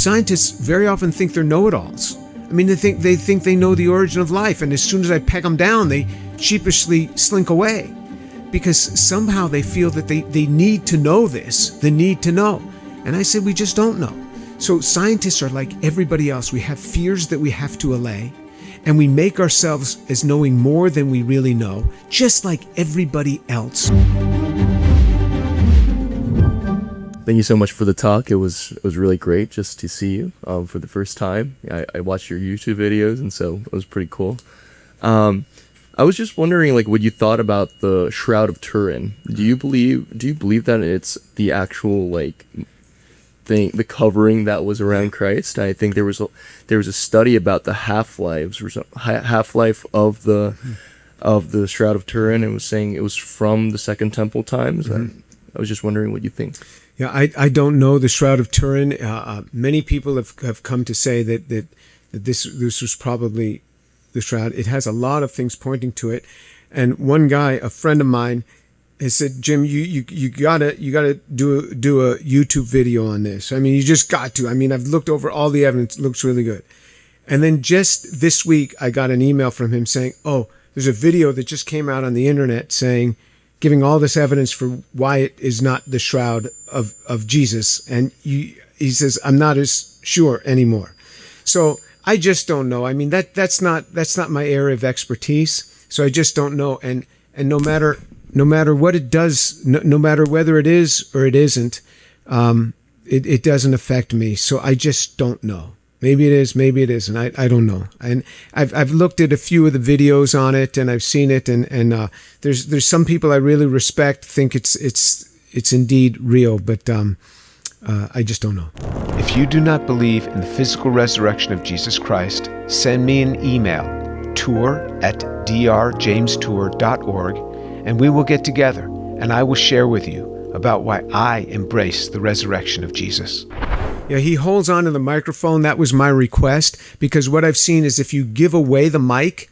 Scientists very often think they're know-it-alls. I mean, they think they know the origin of life, and as soon as I peg them down, they sheepishly slink away because somehow they feel that they need to know this, the need to know. And I said, we just don't know. So scientists are like everybody else. We have fears that we have to allay, and we make ourselves as knowing more than we really know, just like everybody else. Thank you so much for the talk. It was really great just to see you for the first time. I watched your YouTube videos, and so it was pretty cool. I was just wondering, like, what you thought about the Shroud of Turin. Do you believe that it's the actual like thing, the covering that was around Christ? I think there was a study about the half-life of the Shroud of Turin, and was saying it was from the Second Temple times. Mm-hmm. I was just wondering what you think. Yeah, I don't know the Shroud of Turin. Many people have come to say that this was probably the Shroud. It has a lot of things pointing to it. And one guy, a friend of mine, has said, Jim, you gotta do a YouTube video on this. I mean, you just got to. I mean, I've looked over all the evidence. It looks really good. And then just this week, I got an email from him saying, oh, there's a video that just came out on the internet giving all this evidence for why it is not the shroud of Jesus. And he says, I'm not as sure anymore. So I just don't know. I mean, that's not my area of expertise. So I just don't know. And no matter what it does, no matter whether it is or it isn't, it doesn't affect me. So I just don't know. Maybe it is, maybe it isn't. I don't know. And I've looked at a few of the videos on it, and I've seen it, and there's some people I really respect think it's indeed real, but I just don't know. If you do not believe in the physical resurrection of Jesus Christ, send me an email, tour@drjamestour.org, and we will get together, and I will share with you about why I embrace the resurrection of Jesus. Yeah, he holds on to the microphone. That was my request, because what I've seen is if you give away the mic,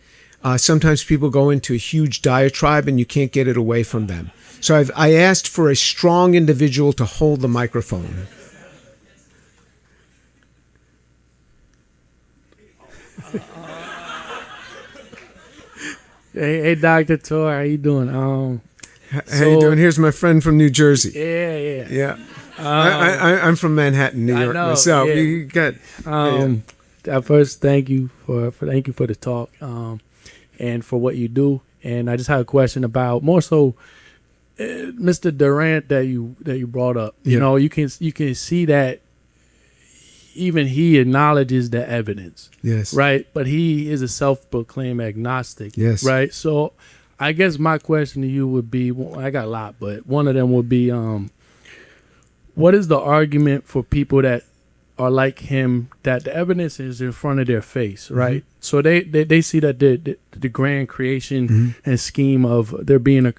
sometimes people go into a huge diatribe and you can't get it away from them. So I asked for a strong individual to hold the microphone. Hey, Dr. Tor, how you doing? How you doing? Here's my friend from New Jersey. Yeah. I'm from Manhattan, New York myself. Yeah. You got. First, thank you for the talk, and for what you do. And I just had a question about more so, Mr. Durant that you brought up. You know, you can see that even he acknowledges the evidence. Yes. Right, but he is a self-proclaimed agnostic. Yes. Right. So, I guess my question to you would be, well, I got a lot, but one of them would be, what is the argument for people that are like him, that the evidence is in front of their face, right? Mm-hmm. So they see that the grand creation and scheme of there being a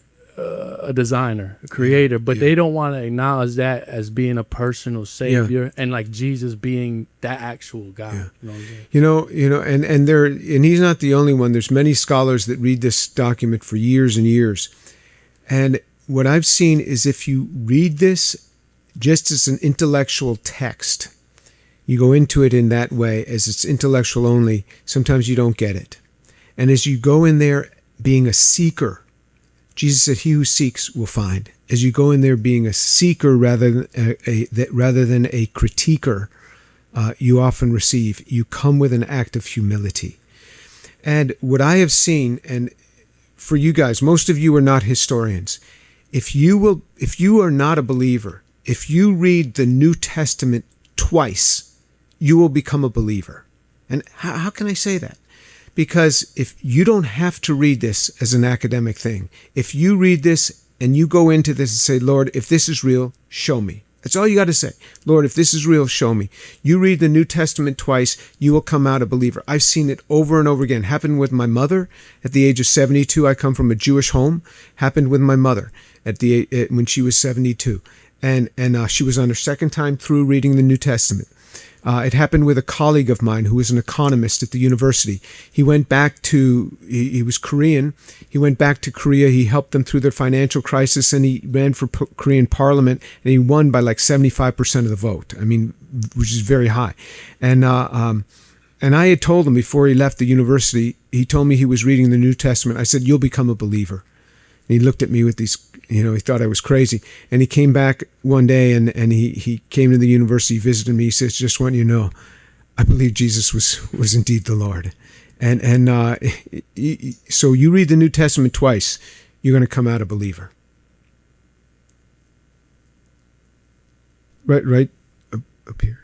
designer, a creator, but they don't want to acknowledge that as being a personal savior and like Jesus being that actual God. You know what I'm saying? And he's not the only one. There's many scholars that read this document for years and years. And what I've seen is if you read this just as an intellectual text, you go into it in that way as it's intellectual only, sometimes you don't get it. And as you go in there being a seeker, Jesus said, he who seeks will find. As you go in there being a seeker rather than a critiquer, you often receive. You come with an act of humility. And what I have seen, and for you guys, most of you are not historians. If you are not a believer, if you read the New Testament twice, you will become a believer. And how can I say that? Because if you don't have to read this as an academic thing, if you read this and you go into this and say, Lord, if this is real, show me. That's all you got to say. Lord, if this is real, show me. You read the New Testament twice, you will come out a believer. I've seen it over and over again. Happened with my mother at the age of 72. I come from a Jewish home. Happened with my mother when she was 72. And she was on her second time through reading the New Testament. It happened with a colleague of mine who was an economist at the university. He was Korean. He went back to Korea. He helped them through their financial crisis, and he ran for Korean parliament, and he won by like 75% of the vote. I mean, which is very high. And I had told him before he left the university, he told me he was reading the New Testament. I said, "You'll become a believer." And he looked at me with these, he thought I was crazy. And he came back one day and he came to the university, visited me. He says, "Just want you to know, I believe Jesus was indeed the Lord." So you read the New Testament twice, you're going to come out a believer. Right up here.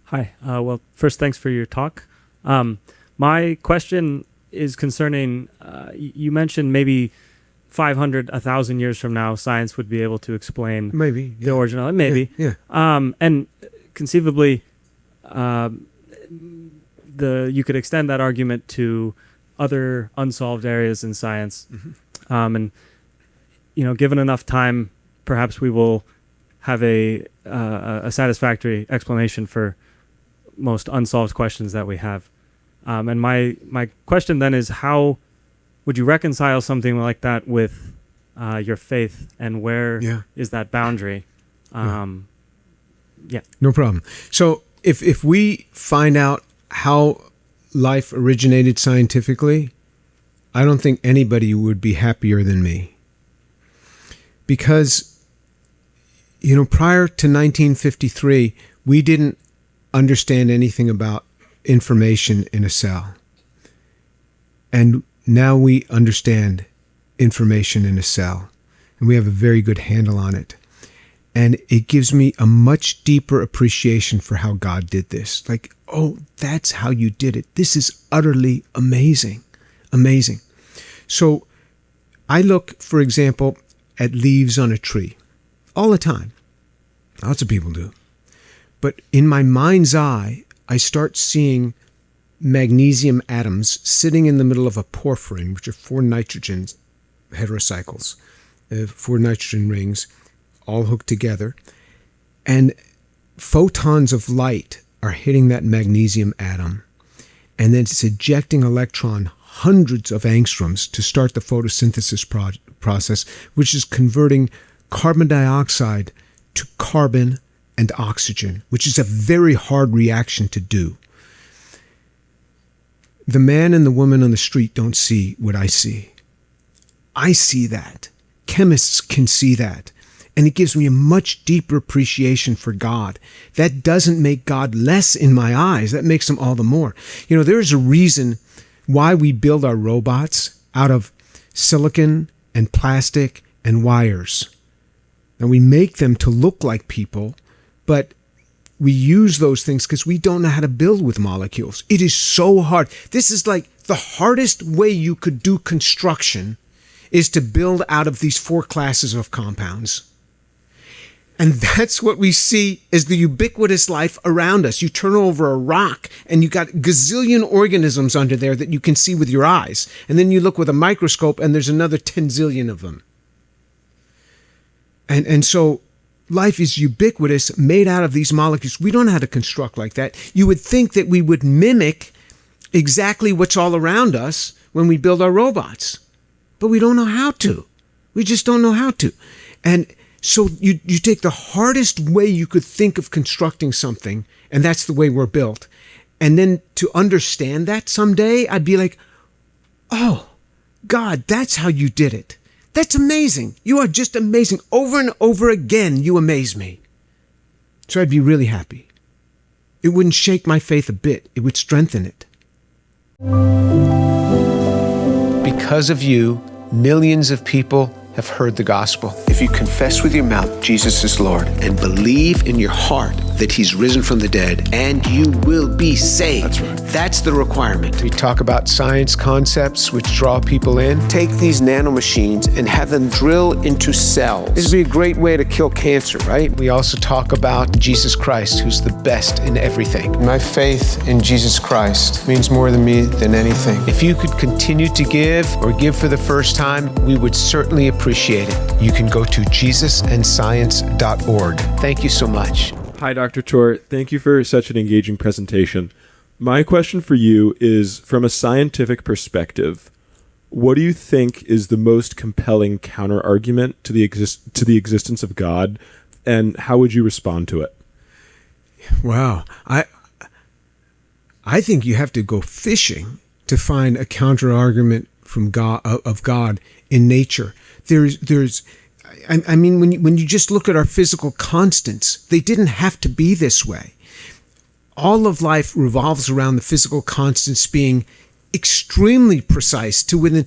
Hi. Well, first, thanks for your talk. My question is concerning, you mentioned maybe 500, 1,000 years from now, science would be able to explain Maybe the original. Maybe. Yeah. And conceivably, you could extend that argument to other unsolved areas in science. Mm-hmm. And, given enough time, perhaps we will have a satisfactory explanation for most unsolved questions that we have. And my question then is, how would you reconcile something like that with your faith, and where is that boundary? No problem. So if we find out how life originated scientifically, I don't think anybody would be happier than me. Because, prior to 1953, we didn't understand anything about information in a cell. And now we understand information in a cell, and we have a very good handle on it. And it gives me a much deeper appreciation for how God did this. Like, oh, that's how you did it. This is utterly amazing. Amazing. So I look, for example, at leaves on a tree all the time. Lots of people do. But in my mind's eye, I start seeing magnesium atoms sitting in the middle of a porphyrin, which are 4 nitrogen heterocycles, 4 nitrogen rings, all hooked together. And photons of light are hitting that magnesium atom. And then it's ejecting electron hundreds of angstroms to start the photosynthesis process, which is converting carbon dioxide to carbon and oxygen, which is a very hard reaction to do. The man and the woman on the street don't see what I see. I see that. Chemists can see that. And it gives me a much deeper appreciation for God. That doesn't make God less in my eyes. That makes him all the more. There's a reason why we build our robots out of silicon and plastic and wires. And we make them to look like people, but we use those things because we don't know how to build with molecules. It is so hard. This is like the hardest way you could do construction is to build out of these 4 classes of compounds. And that's what we see as the ubiquitous life around us. You turn over a rock and you got gazillion organisms under there that you can see with your eyes. And then you look with a microscope and there's another 10 zillion of them. And so life is ubiquitous, made out of these molecules. We don't know how to construct like that. You would think that we would mimic exactly what's all around us when we build our robots. But we don't know how to. We just don't know how to. And so you take the hardest way you could think of constructing something, and that's the way we're built. And then to understand that someday, I'd be like, oh, God, that's how you did it. That's amazing. You are just amazing. Over and over again, you amaze me. So I'd be really happy. It wouldn't shake my faith a bit. It would strengthen it. Because of you, millions of people have heard the gospel. If you confess with your mouth Jesus is Lord and believe in your heart that he's risen from the dead, and you will be saved. That's right. That's the requirement. We talk about science concepts which draw people in. Take these nanomachines and have them drill into cells. This would be a great way to kill cancer, right? We also talk about Jesus Christ, who's the best in everything. My faith in Jesus Christ means more to me than anything. If you could continue to give or give for the first time, we would certainly appreciate it. You can go to jesusandscience.org. Thank you so much. Hi, Dr. Tor. Thank you for such an engaging presentation. My question for you is, from a scientific perspective, what do you think is the most compelling counter-argument to the existence of God, and how would you respond to it? Wow. I think you have to go fishing to find a counter-argument from God, of God in nature. I mean, when you just look at our physical constants, they didn't have to be this way. All of life revolves around the physical constants being extremely precise to within,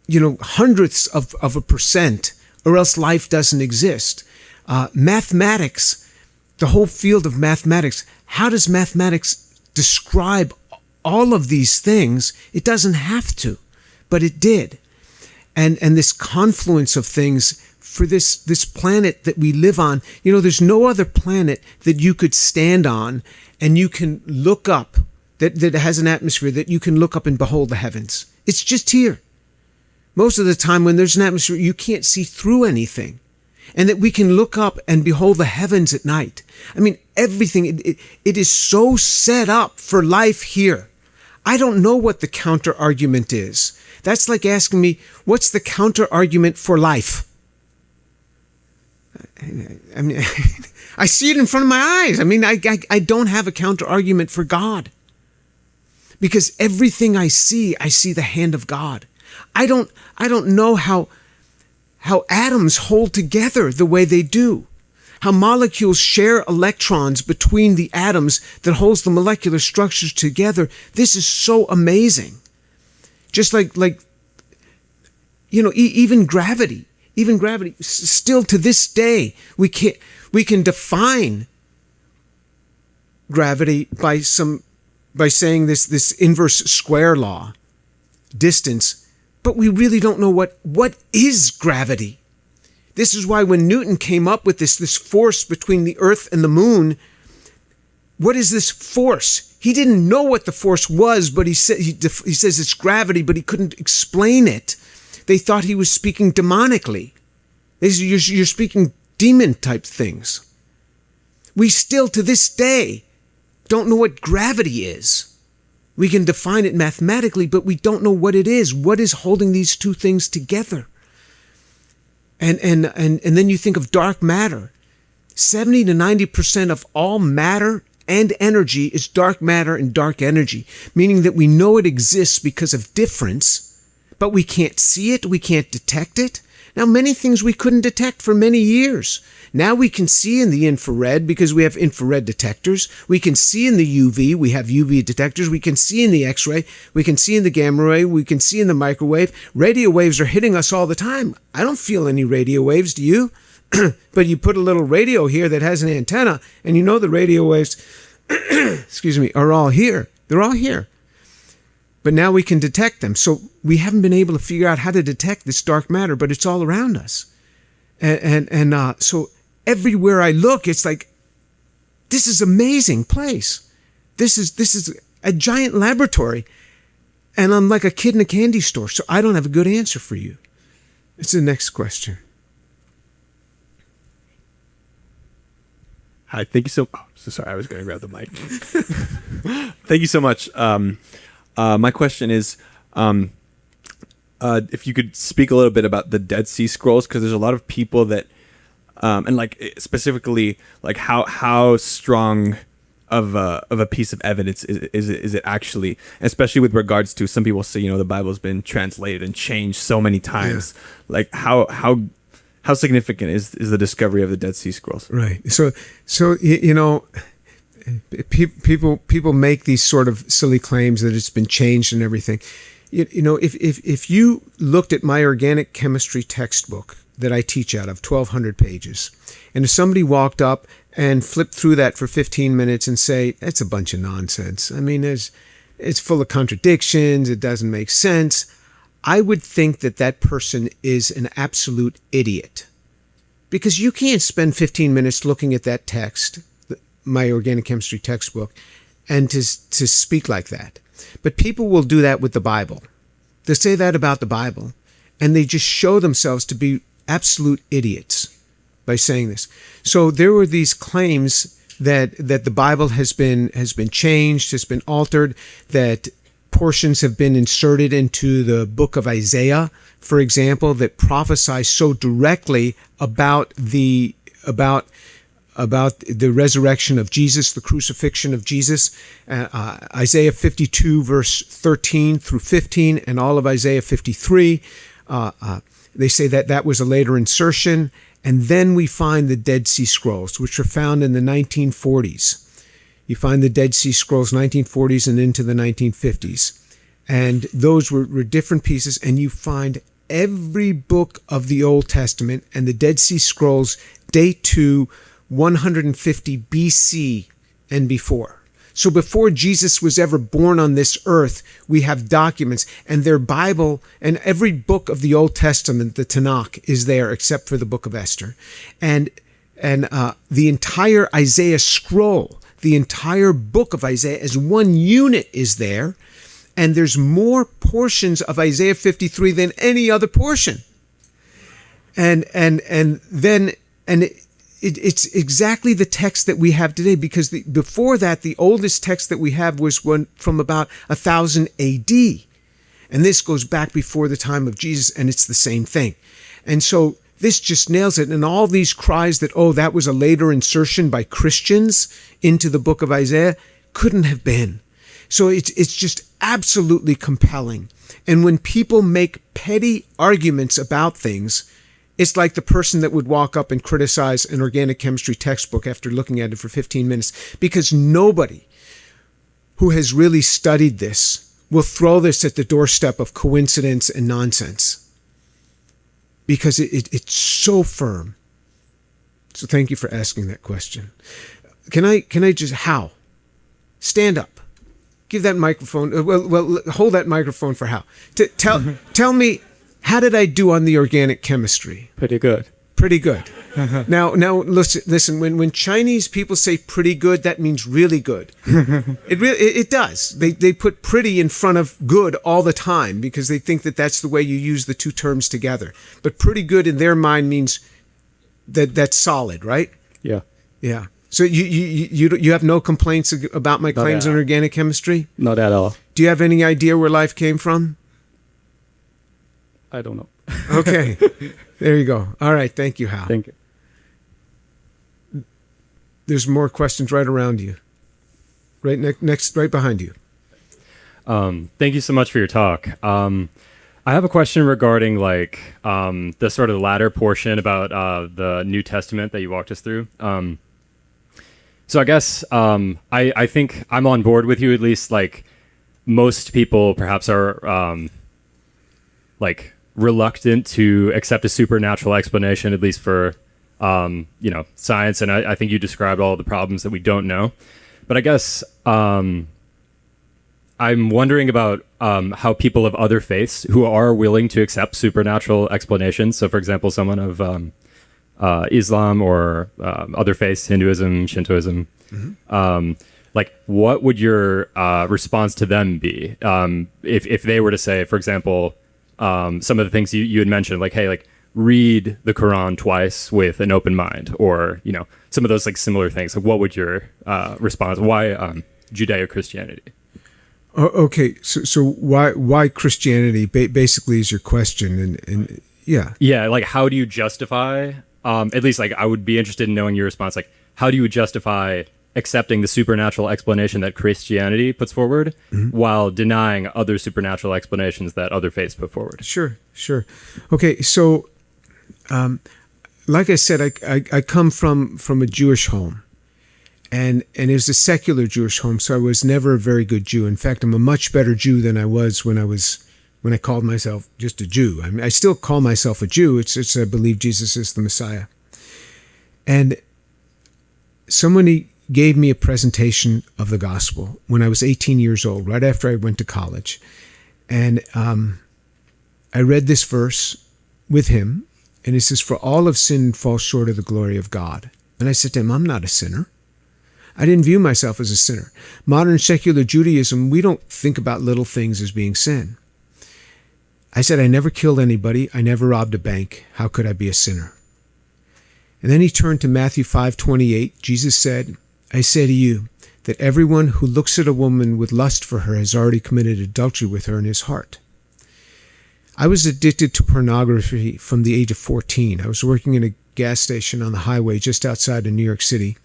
hundredths of a percent, or else life doesn't exist. Mathematics, the whole field of mathematics, how does mathematics describe all of these things? It doesn't have to, but it did. And this confluence of things for this planet that we live on, there's no other planet that you could stand on and you can look up, that has an atmosphere that you can look up and behold the heavens. It's just here. Most of the time when there's an atmosphere, you can't see through anything. And that we can look up and behold the heavens at night. I mean, everything, it is so set up for life here. I don't know what the counter argument is. That's like asking me, what's the counter argument for life? I mean, I see it in front of my eyes. I mean, I don't have a counter argument for God. Because everything I see the hand of God. I don't know how atoms hold together the way they do. How molecules share electrons between the atoms that holds the molecular structures together. This is so amazing. Just like even gravity. Even gravity, still to this day, we can define gravity by saying this inverse square law, distance, but we really don't know what is gravity. This is why when Newton came up with this force between the Earth and the moon, what is this force? He didn't know what the force was, but he says it's gravity, but he couldn't explain it. They thought he was speaking demonically. They said, you're speaking demon-type things. We still, to this day, don't know what gravity is. We can define it mathematically, but we don't know what it is. What is holding these two things together? And then you think of dark matter. 70 to 90% of all matter and energy is dark matter and dark energy, meaning that we know it exists because of difference, but we can't see it, we can't detect it. Now, many things we couldn't detect for many years. Now we can see in the infrared because we have infrared detectors. We can see in the UV, we have UV detectors. We can see in the X-ray, we can see in the gamma ray, we can see in the microwave. Radio waves are hitting us all the time. I don't feel any radio waves, do you? But you put a little radio here that has an antenna, and the radio waves, are all here. They're all here. But now we can detect them. So we haven't been able to figure out how to detect this dark matter, but it's all around us. And so everywhere I look, it's like, this is an amazing place. This is a giant laboratory. And I'm like a kid in a candy store. So I don't have a good answer for you. It's the next question. Hi, thank you so sorry, I was going to grab the mic. Thank you so much. My question is, if you could speak a little bit about the Dead Sea Scrolls, because there's a lot of people that, and like specifically, like how strong of a piece of evidence is it actually, especially with regards to some people say the Bible's been translated and changed so many times. Yeah. Like how significant is the discovery of the Dead Sea Scrolls? Right. So people make these sort of silly claims that it's been changed and everything. If you looked at my organic chemistry textbook, that I teach out of, 1,200 pages. And if somebody walked up and flipped through that for 15 minutes and say, that's a bunch of nonsense. I mean, it's full of contradictions. It doesn't make sense. I would think that that person is an absolute idiot. Because you can't spend 15 minutes looking at that text, my organic chemistry textbook, and to speak like that. But people will do that with the Bible. They say that about the Bible, and they just show themselves to be absolute idiots by saying this. So there were these claims that the Bible has been changed, has been altered, that portions have been inserted into the book of Isaiah, for example, that prophesy so directly about the resurrection of Jesus, the crucifixion of Jesus. Isaiah 52, verse 13 through 15, and all of Isaiah 53. They say that was a later insertion. And then we find the Dead Sea Scrolls, which were found in the 1940s. You find the Dead Sea Scrolls, 1940s and into the 1950s. And those were different pieces. And you find every book of the Old Testament, and the Dead Sea Scrolls date to 150 BC and before. So before Jesus was ever born on this earth, we have documents, and their Bible and every book of the Old Testament, the Tanakh, is there except for the book of Esther. And the entire Isaiah scroll, the entire book of Isaiah as one unit is there, and there's more portions of Isaiah 53 than any other portion. It's exactly the text that we have today, because before that, the oldest text that we have was one from about 1000 AD. And this goes back before the time of Jesus, and it's the same thing. And so this just nails it. And all these cries that, oh, that was a later insertion by Christians into the book of Isaiah, couldn't have been. So it's just absolutely compelling. And when people make petty arguments about things, it's like the person that would walk up and criticize an organic chemistry textbook after looking at it for 15 minutes, because nobody who has really studied this will throw this at the doorstep of coincidence and nonsense, because it's so firm. So thank you for asking that question. Can I just, how? Stand up. Give that microphone, well, hold that microphone for Hal. Tell me, how did I do on the organic chemistry? Pretty good. Pretty good. Now listen. When Chinese people say pretty good, that means really good. It does. They put pretty in front of good all the time because they think that that's the way you use the two terms together. But pretty good in their mind means that's solid, right? Yeah. Yeah. So you have no complaints about my claims on organic chemistry? Not at all. Do you have any idea where life came from? I don't know. Okay. There you go. All right. Thank you, Hal. Thank you. There's more questions right around you. Right next, right behind you. Thank you so much for your talk. I have a question regarding the sort of the latter portion about the New Testament that you walked us through. So I guess I think I'm on board with you, at least. Like most people perhaps are reluctant to accept a supernatural explanation, at least for science. And I think you described all the problems that we don't know. But I guess I'm wondering about how people of other faiths who are willing to accept supernatural explanations. So, for example, someone of Islam or other faiths, Hinduism, Shintoism, what would your response to them be if they were to say, for example, some of the things you had mentioned, read the Quran twice with an open mind, or some of those similar things? What would your response? Why Judeo-Christianity? Okay, so why Christianity basically is your question, and yeah, how do you justify? At least I would be interested in knowing your response. How do you justify accepting the supernatural explanation that Christianity puts forward, while denying other supernatural explanations that other faiths put forward? Sure. Okay, so like I said, I come from a Jewish home, and it was a secular Jewish home, so I was never a very good Jew. In fact, I'm a much better Jew than I was when I was when I called myself just a Jew. I mean, I still call myself a Jew. It's just I believe Jesus is the Messiah. And somebody gave me a presentation of the gospel when I was 18 years old, right after I went to college. And I read this verse with him, and it says, "For all have sinned and fall short of the glory of God." And I said to him, "I'm not a sinner. I didn't view myself as a sinner. Modern secular Judaism, we don't think about little things as being sin." I said, "I never killed anybody. I never robbed a bank. How could I be a sinner?" And then he turned to Matthew 5:28. Jesus said, "I say to you that everyone who looks at a woman with lust for her has already committed adultery with her in his heart." I was addicted to pornography from the age of 14. I was working in a gas station on the highway just outside of New York City.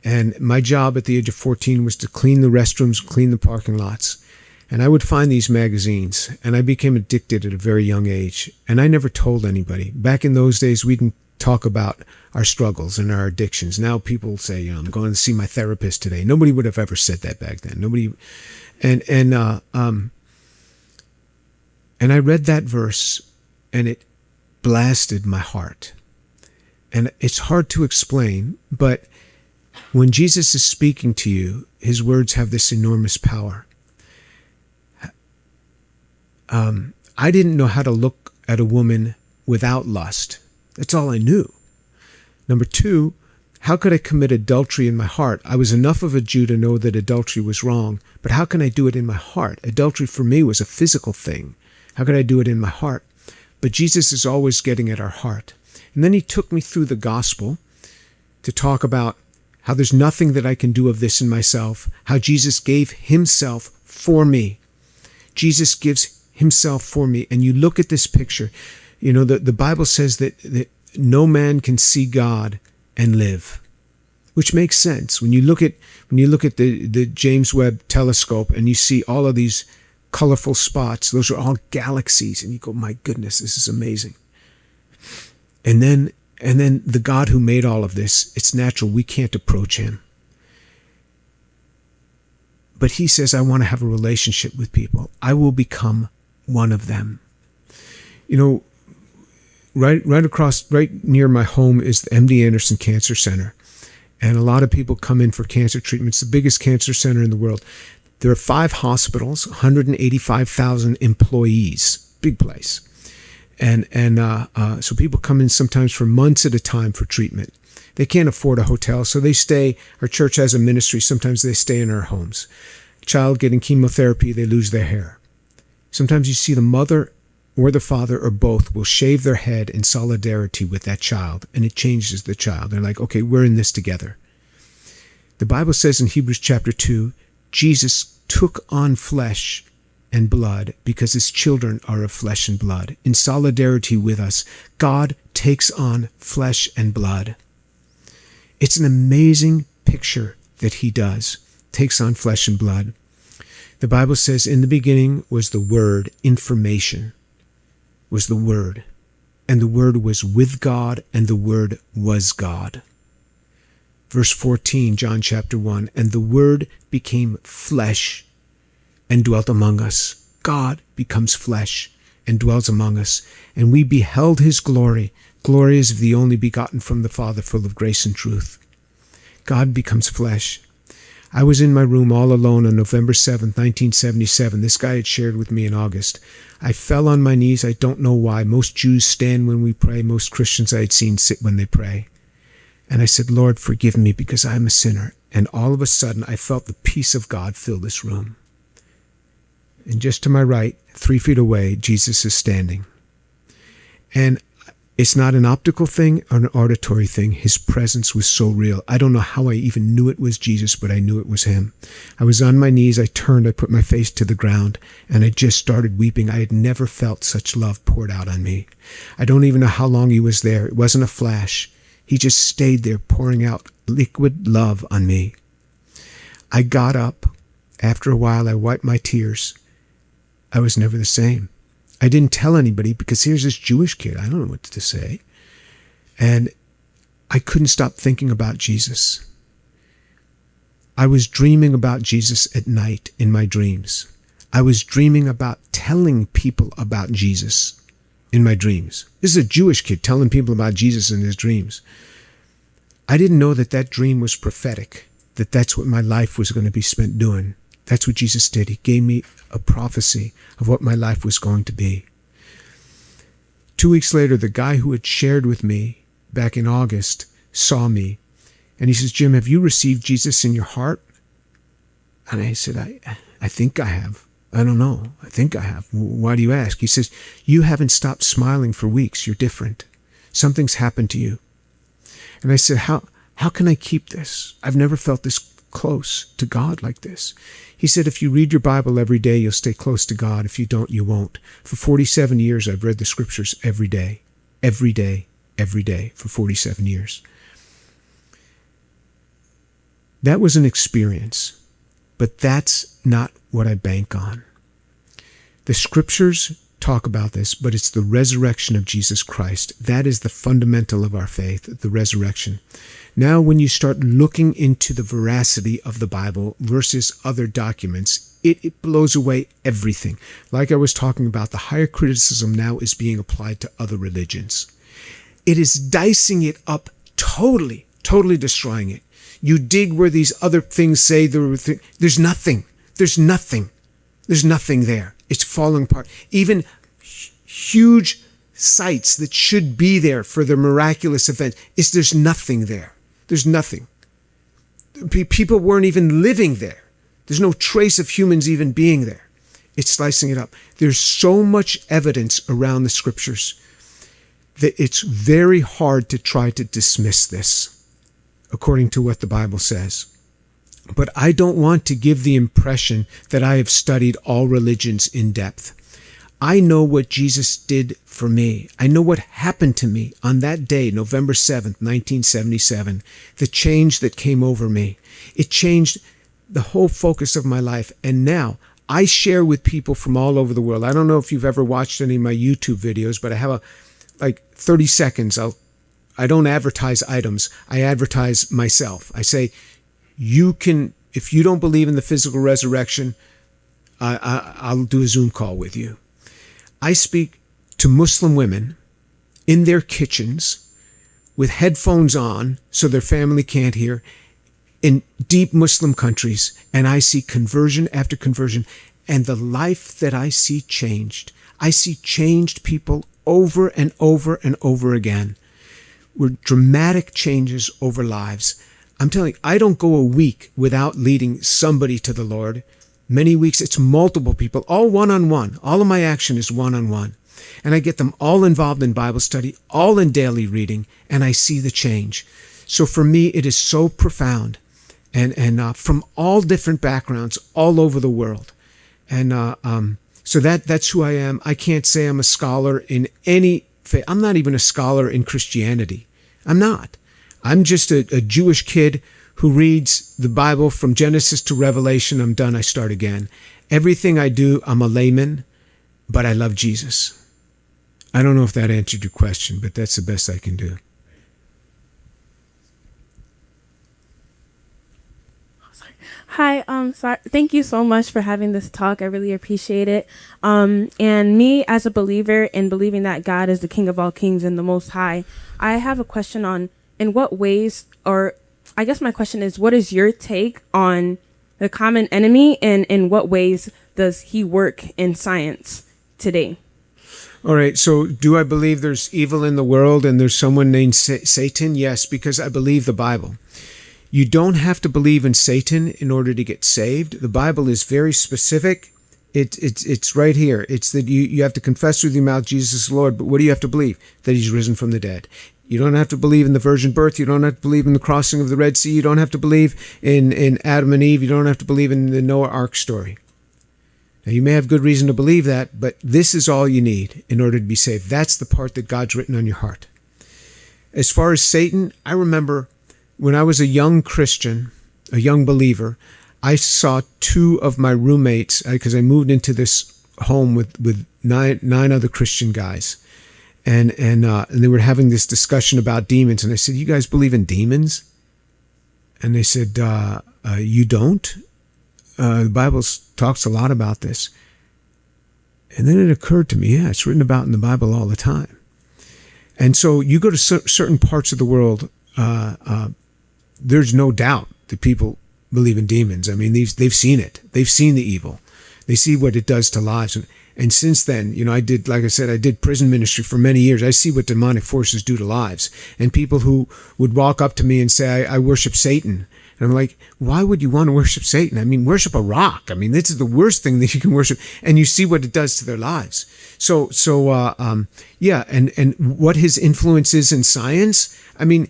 And my job at the age of 14 was to clean the restrooms, clean the parking lots. And I would find these magazines, and I became addicted at a very young age. And I never told anybody. Back in those days, we didn't talk about our struggles and our addictions. Now people say, you know, "I'm going to see my therapist today." Nobody would have ever said that back then. Nobody. And I read that verse, and it blasted my heart. And it's hard to explain, but when Jesus is speaking to you, his words have this enormous power. I didn't know how to look at a woman without lust. That's all I knew. Number two, how could I commit adultery in my heart? I was enough of a Jew to know that adultery was wrong, but how can I do it in my heart? Adultery for me was a physical thing. How could I do it in my heart? But Jesus is always getting at our heart. And then he took me through the gospel to talk about how there's nothing that I can do of this in myself, how Jesus gave himself for me. Jesus gives himself for me. And you look at this picture, you know, the Bible says that no man can see God and live, which makes sense. When you look at the James Webb telescope and you see all of these colorful spots, those are all galaxies, and you go, "My goodness, this is amazing." And then the God who made all of this, it's natural we can't approach him. But he says, "I want to have a relationship with people. I will become one of them." You know, right near my home is the MD Anderson Cancer Center. And a lot of people come in for cancer treatment. It's the biggest cancer center in the world. There are 5 hospitals, 185,000 employees, big place. And so people come in sometimes for months at a time for treatment. They can't afford a hotel, so they stay. Our church has a ministry. Sometimes they stay in our homes. Child getting chemotherapy, they lose their hair. Sometimes you see the mother or the father or both will shave their head in solidarity with that child, and it changes the child. They're like, "Okay, we're in this together." The Bible says in Hebrews chapter 2, Jesus took on flesh and blood because his children are of flesh and blood. In solidarity with us, God takes on flesh and blood. It's an amazing picture that he does, takes on flesh and blood. The Bible says, "In the beginning was the Word," information was the Word, and the Word was with God, and the Word was God. Verse 14, John chapter 1, "And the Word became flesh and dwelt among us." God becomes flesh and dwells among us, and we beheld his glory. Glory is of the only begotten from the Father, full of grace and truth. God becomes flesh. I was in my room all alone on November 7th, 1977. This guy had shared with me in August. I fell on my knees. I don't know why. Most Jews stand when we pray. Most Christians I had seen sit when they pray. And I said, "Lord, forgive me because I'm a sinner." And all of a sudden, I felt the peace of God fill this room. And just to my right, 3 feet away, Jesus is standing. And it's not an optical thing or an auditory thing. His presence was so real. I don't know how I even knew it was Jesus, but I knew it was him. I was on my knees. I turned. I put my face to the ground, and I just started weeping. I had never felt such love poured out on me. I don't even know how long he was there. It wasn't a flash. He just stayed there pouring out liquid love on me. I got up. After a while, I wiped my tears. I was never the same. I didn't tell anybody because here's this Jewish kid. I don't know what to say. And I couldn't stop thinking about Jesus. I was dreaming about Jesus at night in my dreams. I was dreaming about telling people about Jesus in my dreams. This is a Jewish kid telling people about Jesus in his dreams. I didn't know that that dream was prophetic, that that's what my life was going to be spent doing. That's what Jesus did. He gave me a prophecy of what my life was going to be. 2 weeks later, the guy who had shared with me back in August saw me, and he says, Jim, have you received Jesus in your heart? And I said, I think I have. I don't know. I think I have. Why do you ask? He says, you haven't stopped smiling for weeks. You're different. Something's happened to you. And I said, how can I keep this? I've never felt this close to God like this. He said, if you read your Bible every day, you'll stay close to God. If you don't, you won't. For 47 years, I've read the scriptures every day, for 47 years. That was an experience, but that's not what I bank on. The scriptures talk about this, but it's the resurrection of Jesus Christ. That is the fundamental of our faith, the resurrection. Now, when you start looking into the veracity of the Bible versus other documents, it blows away everything. Like I was talking about, the higher criticism now is being applied to other religions. It is dicing it up totally destroying it. You dig where these other things say there's nothing. There's nothing there. It's falling apart. Even huge sites that should be there for the miraculous event, there's nothing there. There's nothing. People weren't even living there. There's no trace of humans even being there. It's slicing it up. There's so much evidence around the scriptures that it's very hard to try to dismiss this, according to what the Bible says. But I don't want to give the impression that I have studied all religions in depth. I know what Jesus did for me. I know what happened to me on that day, November 7th, 1977, the change that came over me. It changed the whole focus of my life. And now I share with people from all over the world. I don't know if you've ever watched any of my YouTube videos, but I have 30 seconds. I don't advertise items. I advertise myself. I say, you can, if you don't believe in the physical resurrection, I'll do a Zoom call with you. I speak to Muslim women in their kitchens with headphones on so their family can't hear in deep Muslim countries, and I see conversion after conversion, and the life that I see changed. I see changed people over and over and over again. Were dramatic changes over lives. I'm telling you, I don't go a week without leading somebody to the Lord. Many weeks, it's multiple people, all one-on-one. All of my action is one-on-one. And I get them all involved in Bible study, all in daily reading, and I see the change. So for me, it is so profound. And from all different backgrounds, all over the world. And so that's who I am. I can't say I'm a scholar in any faith. I'm not even a scholar in Christianity. I'm not. I'm just a Jewish kid who reads the Bible from Genesis to Revelation. I'm done. I start again. Everything I do, I'm a layman, but I love Jesus. I don't know if that answered your question, but that's the best I can do. Hi, sorry. Thank you so much for having this talk. I really appreciate it. And me as a believer in believing that God is the King of all kings and the Most High, I have a question on in what ways, or I guess my question is, what is your take on the common enemy, and in what ways does he work in science today? All right, so do I believe there's evil in the world and there's someone named Satan? Yes, because I believe the Bible. You don't have to believe in Satan in order to get saved. The Bible is very specific. It's right here. It's that you have to confess with your mouth Jesus is Lord, but what do you have to believe? That he's risen from the dead. You don't have to believe in the virgin birth. You don't have to believe in the crossing of the Red Sea. You don't have to believe in Adam and Eve. You don't have to believe in the Noah Ark story. Now, you may have good reason to believe that, but this is all you need in order to be saved. That's the part that God's written on your heart. As far as Satan, I remember when I was a young Christian, a young believer, I saw two of my roommates, because I moved into this home with nine other Christian guys. And they were having this discussion about demons. And I said, you guys believe in demons? And they said, you don't? The Bible talks a lot about this. And then it occurred to me, yeah, it's written about in the Bible all the time. And so you go to certain parts of the world, there's no doubt that people believe in demons. I mean, they've seen it. They've seen the evil. They see what it does to lives. And since then, I did, like I said, I did prison ministry for many years. I see what demonic forces do to lives. And people who would walk up to me and say, I worship Satan. And I'm like, why would you want to worship Satan? I mean, worship a rock. I mean, this is the worst thing that you can worship. And you see what it does to their lives. Yeah. And what his influence is in science. I mean,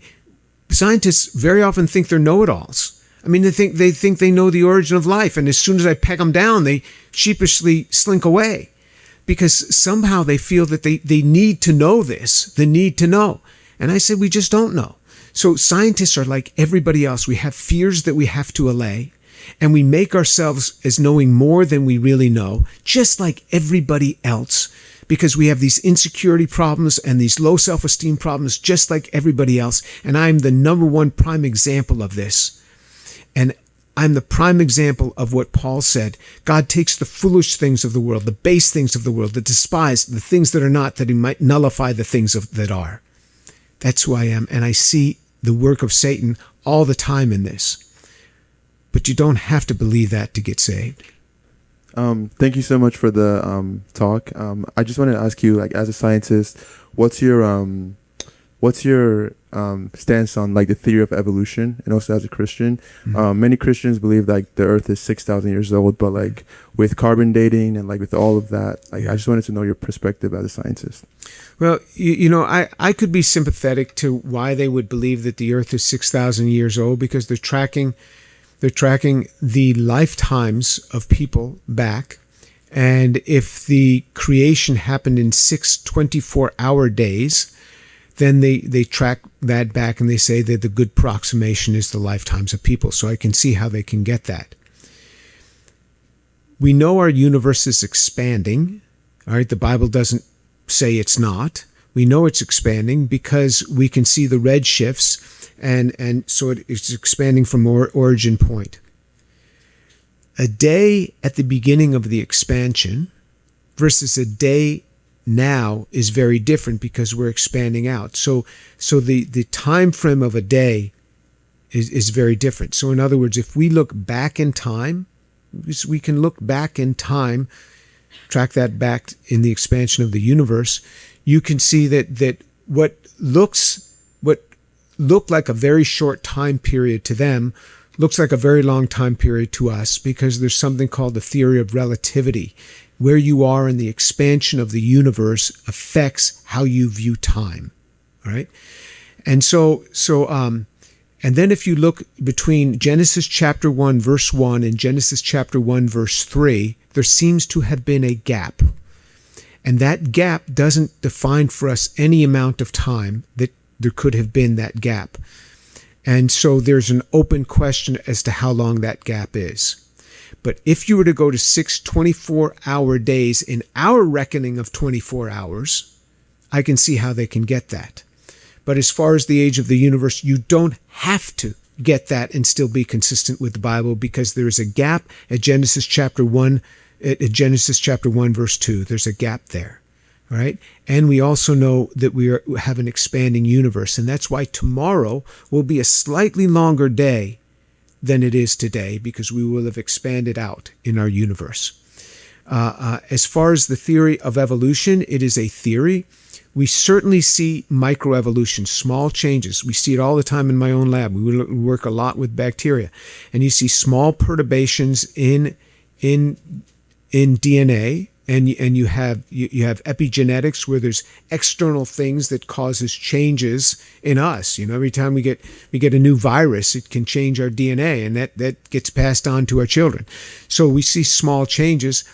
scientists very often think they're know-it-alls. I mean, they think they know the origin of life. And as soon as I peg them down, they sheepishly slink away because somehow they feel that they need to know this, the need to know. And I said, we just don't know. So scientists are like everybody else. We have fears that we have to allay, and we make ourselves as knowing more than we really know, just like everybody else, because we have these insecurity problems and these low self-esteem problems, just like everybody else. And I'm the number one prime example of this. And I'm the prime example of what Paul said. God takes the foolish things of the world, the base things of the world, the despised, the things that are not, that he might nullify the things that are. That's who I am. And I see the work of Satan all the time in this. But you don't have to believe that to get saved. Thank you so much for the talk. I just wanted to ask you, like, as a scientist, what's your stance on like the theory of evolution, and also as a Christian? Many Christians believe like the Earth is 6,000 years old, but like with carbon dating and like with all of that, like I just wanted to know your perspective as a scientist. Well, I could be sympathetic to why they would believe that the Earth is 6,000 years old, because they're tracking the lifetimes of people back. And if the creation happened in 6 24-hour days, then they track that back and they say that the good approximation is the lifetimes of people. So I can see how they can get that. We know our universe is expanding. All right, the Bible doesn't say it's not. We know it's expanding because we can see the red shifts, and so it's expanding from origin point. A day at the beginning of the expansion versus a day now is very different because we're expanding out. So the time frame of a day is very different. So in other words, if we look back in time, we can look back in time, track that back in the expansion of the universe, you can see that what looked like a very short time period to them looks like a very long time period to us, because there's something called the theory of relativity. Where you are in the expansion of the universe affects how you view time. All right. And and then if you look between Genesis chapter 1, verse 1 and Genesis chapter 1, verse 3, there seems to have been a gap. And that gap doesn't define for us any amount of time that there could have been that gap. And so there's an open question as to how long that gap is. But if you were to go to 6 24-hour days in our reckoning of 24 hours, I can see how they can get that. But as far as the age of the universe, you don't have to get that and still be consistent with the Bible, because there is a gap at Genesis chapter 1, verse 2. There's a gap there. All right. And we also know that we have an expanding universe. And that's why tomorrow will be a slightly longer day than it is today, because we will have expanded out in our universe. As far as the theory of evolution, it is a theory. We certainly see microevolution, small changes. We see it all the time in my own lab. We work a lot with bacteria, and you see small perturbations in DNA, and you have epigenetics, where there's external things that causes changes in us. Every time we get a new virus, it can change our DNA, and that gets passed on to our children. So we see small changes.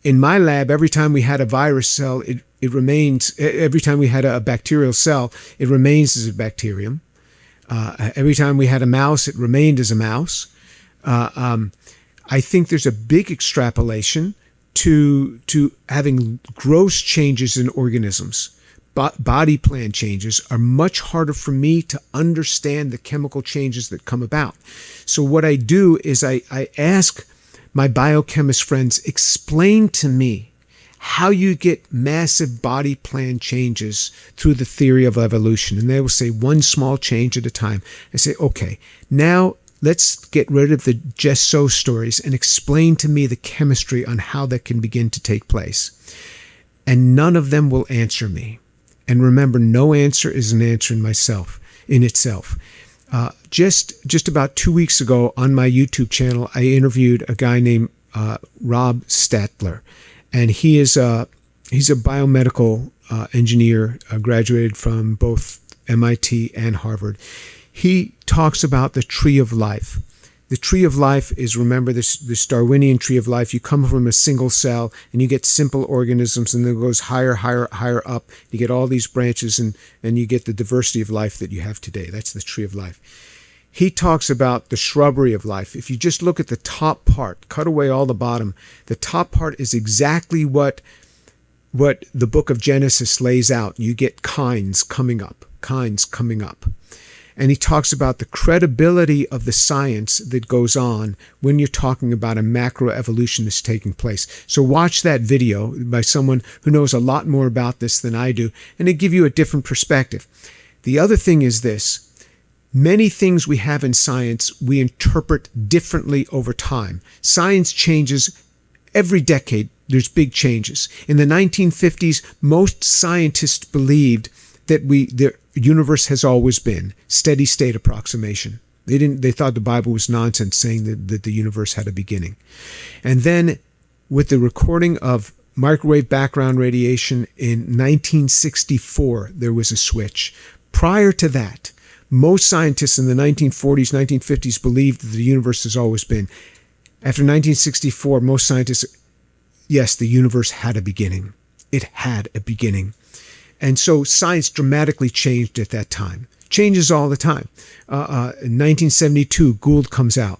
In my lab, every time we had a virus cell, it remains. Every time we had a bacterial cell, it remains as a bacterium. Every time we had a mouse, it remained as a mouse. I think there's a big extrapolation to having gross changes in organisms. Body plan changes are much harder for me to understand the chemical changes that come about. So what I do is I ask my biochemist friends, explain to me how you get massive body plan changes through the theory of evolution. And they will say one small change at a time. I say, okay, now let's get rid of the just so stories and explain to me the chemistry on how that can begin to take place. And none of them will answer me. And remember, no answer is an answer in itself. Just about 2 weeks ago on my YouTube channel, I interviewed a guy named Rob Statler, and he's a biomedical engineer, graduated from both MIT and Harvard. He talks about the tree of life. The tree of life is, remember, this Darwinian tree of life. You come from a single cell and you get simple organisms, and then it goes higher up. You get all these branches, and you get the diversity of life that you have today. That's the tree of life. He talks about the shrubbery of life. If you just look at the top part, cut away all the bottom, the top part is exactly what the book of Genesis lays out. You get kinds coming up. And he talks about the credibility of the science that goes on when you're talking about a macroevolution that's taking place. So watch that video by someone who knows a lot more about this than I do, and it'll give you a different perspective. The other thing is this. Many things we have in science we interpret differently over time. Science changes every decade. There's big changes. In the 1950s, most scientists believed that the universe has always been steady state approximation. They thought the Bible was nonsense, saying that the universe had a beginning. And then with the recording of microwave background radiation in 1964, there was a switch. Prior to that, most scientists in the 1940s, 1950s believed that the universe has always been. After 1964, most scientists, yes, the universe had a beginning. It had a beginning. And so science dramatically changed at that time. Changes all the time. In 1972, Gould comes out,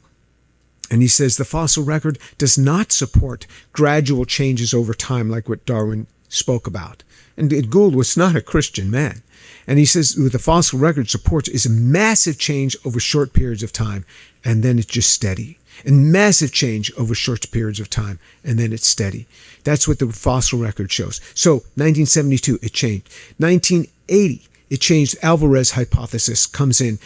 and he says the fossil record does not support gradual changes over time like what Darwin spoke about. And Gould was not a Christian man. And he says what the fossil record supports is a massive change over short periods of time, and then it's just steady. And massive change over short periods of time, and then it's steady. That's what the fossil record shows. So 1972, it changed. 1980, it changed. Alvarez hypothesis comes in.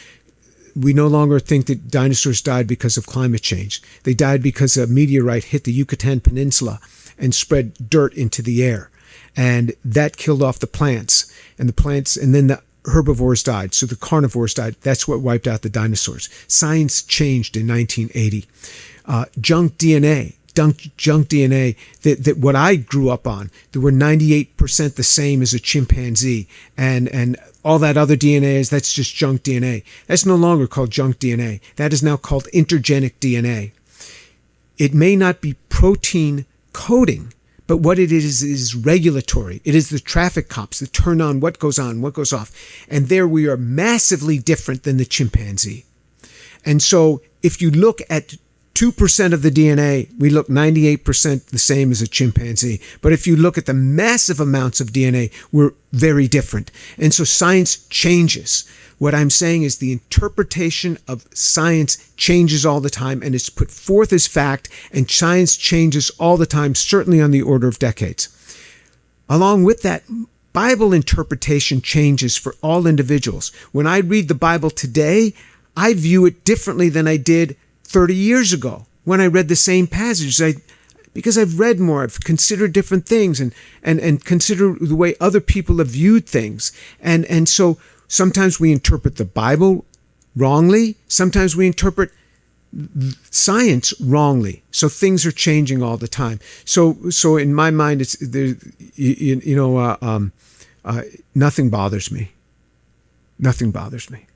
We no longer think that dinosaurs died because of climate change. They died because a meteorite hit the Yucatan Peninsula and spread dirt into the air. And that killed off the plants. And then the herbivores died, so the carnivores died. That's what wiped out the dinosaurs. Science changed in 1980. Junk DNA, that what I grew up on, that were 98% the same as a chimpanzee, and all that other DNA that's just junk DNA. That's no longer called junk DNA. That is now called intergenic DNA. It may not be protein coding, but what it is regulatory. It is the traffic cops that turn on, what goes off. And there we are massively different than the chimpanzee. And so if you look at 2% of the DNA, we look 98% the same as a chimpanzee. But if you look at the massive amounts of DNA, we're very different. And so science changes. What I'm saying is the interpretation of science changes all the time, and it's put forth as fact, and science changes all the time, certainly on the order of decades. Along with that, Bible interpretation changes for all individuals. When I read the Bible today, I view it differently than I did 30 years ago when I read the same passage. Because I've read more, I've considered different things and consider the way other people have viewed things. And so sometimes we interpret the Bible wrongly. Sometimes we interpret science wrongly. So things are changing all the time. So in my mind, it's there. Nothing bothers me. Nothing bothers me.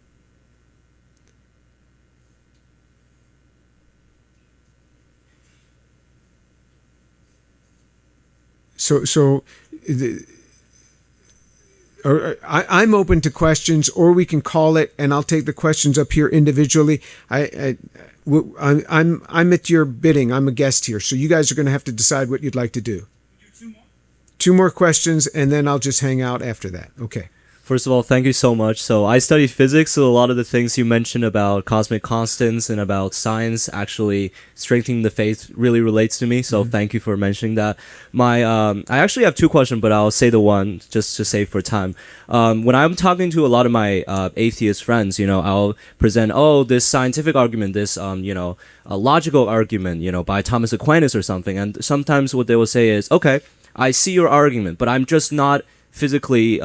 I'm open to questions, or we can call it, and I'll take the questions up here individually. I'm at your bidding. I'm a guest here, so you guys are going to have to decide what you'd like to do. Two more questions, and then I'll just hang out after that. Okay. First of all, thank you so much. So I study physics, so a lot of the things you mentioned about cosmic constants and about science actually strengthening the faith really relates to me. So thank you for mentioning that. I actually have two questions, but I'll say the one just to save for time. When I'm talking to a lot of my atheist friends, I'll present, this scientific argument, this a logical argument, by Thomas Aquinas or something, and sometimes what they will say is, okay, I see your argument, but I'm just not physically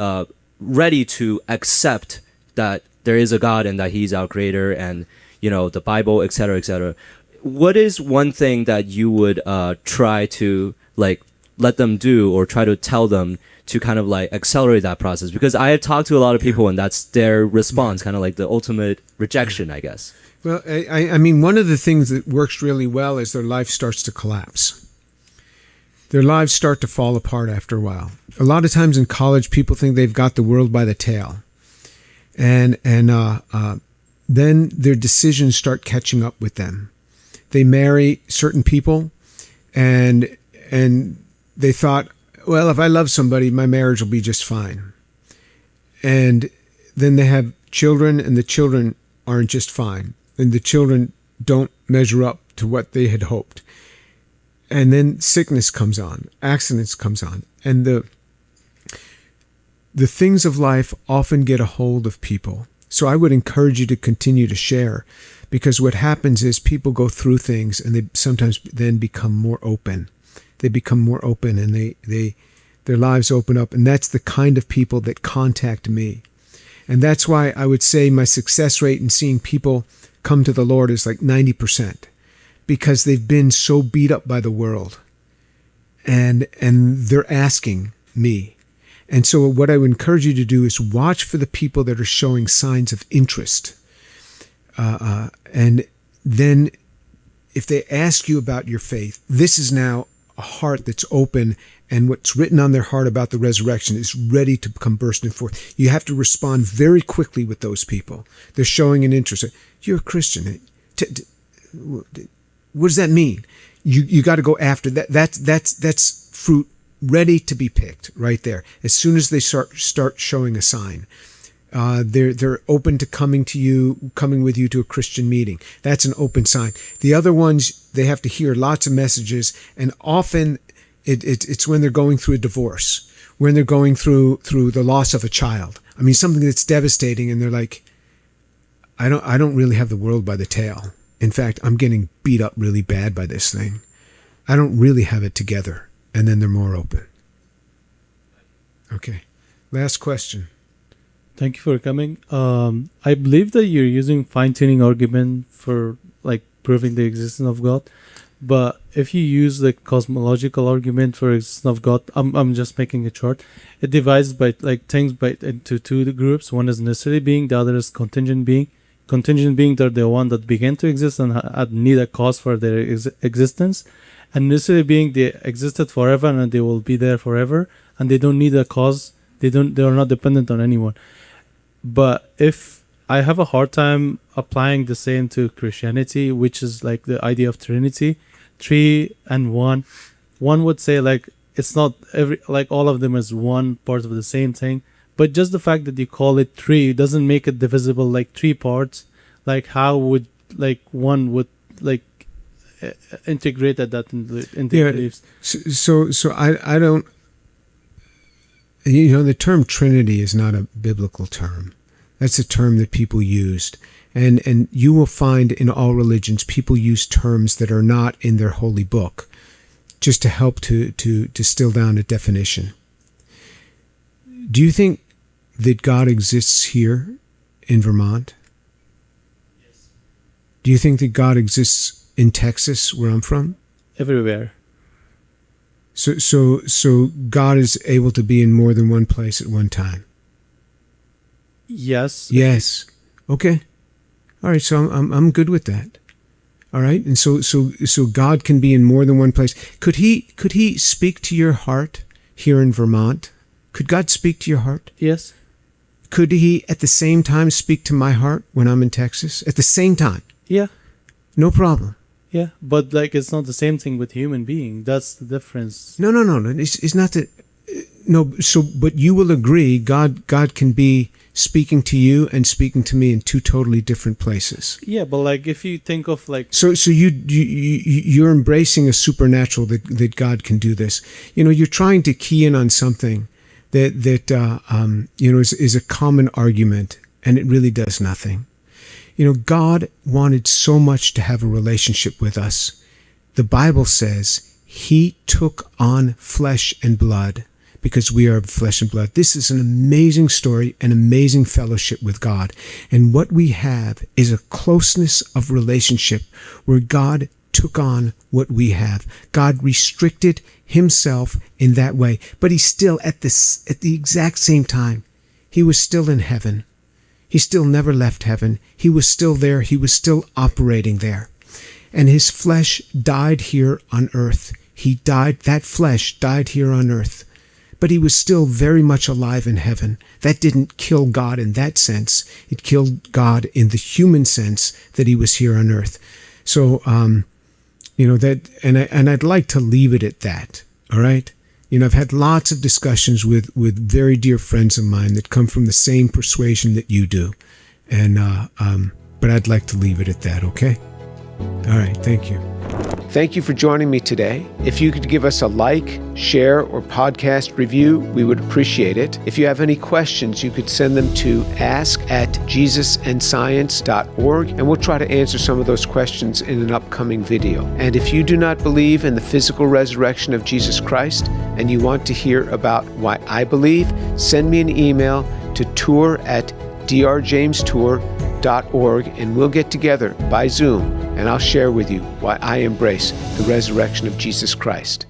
ready to accept that there is a God and that He's our creator and the Bible, etc., etc. What is one thing that you would try to let them do or try to tell them to kind of accelerate that process? Because I have talked to a lot of people and that's their response, kind of like the ultimate rejection, I guess. Well, I mean, one of the things that works really well is their life starts to collapse. Their lives start to fall apart after a while. A lot of times in college, people think they've got the world by the tail. And then their decisions start catching up with them. They marry certain people and they thought, well, if I love somebody, my marriage will be just fine. And then they have children and the children aren't just fine. And the children don't measure up to what they had hoped. And then sickness comes on, accidents comes on, and the things of life often get a hold of people. So I would encourage you to continue to share, because what happens is people go through things and they sometimes then become more open. They become more open and their lives open up, and that's the kind of people that contact me. And that's why I would say my success rate in seeing people come to the Lord is like 90%. Because they've been so beat up by the world and they're asking me. And so what I would encourage you to do is watch for the people that are showing signs of interest. And then if they ask you about your faith, this is now a heart that's open, and what's written on their heart about the resurrection is ready to come bursting forth. You have to respond very quickly with those people. They're showing an interest. You're a Christian. What does that mean? You got to go after that. That's fruit ready to be picked right there. As soon as they start showing a sign, they're open to coming with you to a Christian meeting. That's an open sign. The other ones, they have to hear lots of messages, and often it's when they're going through a divorce, when they're going through the loss of a child. I mean, something that's devastating, and they're like, I don't really have the world by the tail. In fact, I'm getting beat up really bad by this thing. I don't really have it together. And then they're more open. Okay. Last question. Thank you for coming. I believe that you're using fine-tuning argument for proving the existence of God. But if you use the cosmological argument for existence of God, I'm just making it short. It divides by things into two groups. One is necessary being, the other is contingent being. Contingent being are the one that began to exist and need a cause for their existence, and necessary being they existed forever and they will be there forever, and they don't need a cause. They are not dependent on anyone. But if I have a hard time applying the same to Christianity, which is the idea of Trinity, 3 and 1, one would say it's not all of them is one part of the same thing. But just the fact that you call it 3 doesn't make it divisible 3 parts. How would one would integrate that in the beliefs? So I don't. The term Trinity is not a biblical term. That's a term that people used, and you will find in all religions people use terms that are not in their holy book, just to help to distill down a definition. Do you think that God exists here in Vermont? Yes. Do you think that God exists in Texas, where I'm from? Everywhere. So God is able to be in more than one place at one time? Yes. Yes. Okay. All right, so I'm good with that. All right? And so God can be in more than one place. Could he speak to your heart here in Vermont? Could God speak to your heart? Yes. Could he at the same time speak to my heart when I'm in Texas? At the same time? Yeah. No problem. Yeah, but it's not the same thing with human being. That's the difference. No. It's not that. No, so but you will agree, God can be speaking to you and speaking to me in two totally different places. Yeah, but like if you think of like So you're embracing a supernatural that God can do this. You know, you're trying to key in on something that is a common argument, and it really does nothing. You know, God wanted so much to have a relationship with us. The Bible says he took on flesh and blood because we are of flesh and blood. This is an amazing story, an amazing fellowship with God. And what we have is a closeness of relationship where God took on what we have. God restricted himself in that way, but he's still at the exact same time, he was still in heaven. He still never left heaven. He was still there. He was still operating there. And his flesh died here on earth. That flesh died here on earth. But he was still very much alive in heaven. That didn't kill God in that sense. It killed God in the human sense that he was here on earth. So, I'd like to leave it at that. All right. You know, I've had lots of discussions with very dear friends of mine that come from the same persuasion that you do. And, but I'd like to leave it at that. Okay. All right. Thank you. Thank you for joining me today. If you could give us a like, share, or podcast review, we would appreciate it. If you have any questions, you could send them to ask@jesusandscience.org, and we'll try to answer some of those questions in an upcoming video. And if you do not believe in the physical resurrection of Jesus Christ, and you want to hear about why I believe, send me an email to tour@drjamestour.org, and we'll get together by Zoom, and I'll share with you why I embrace the resurrection of Jesus Christ.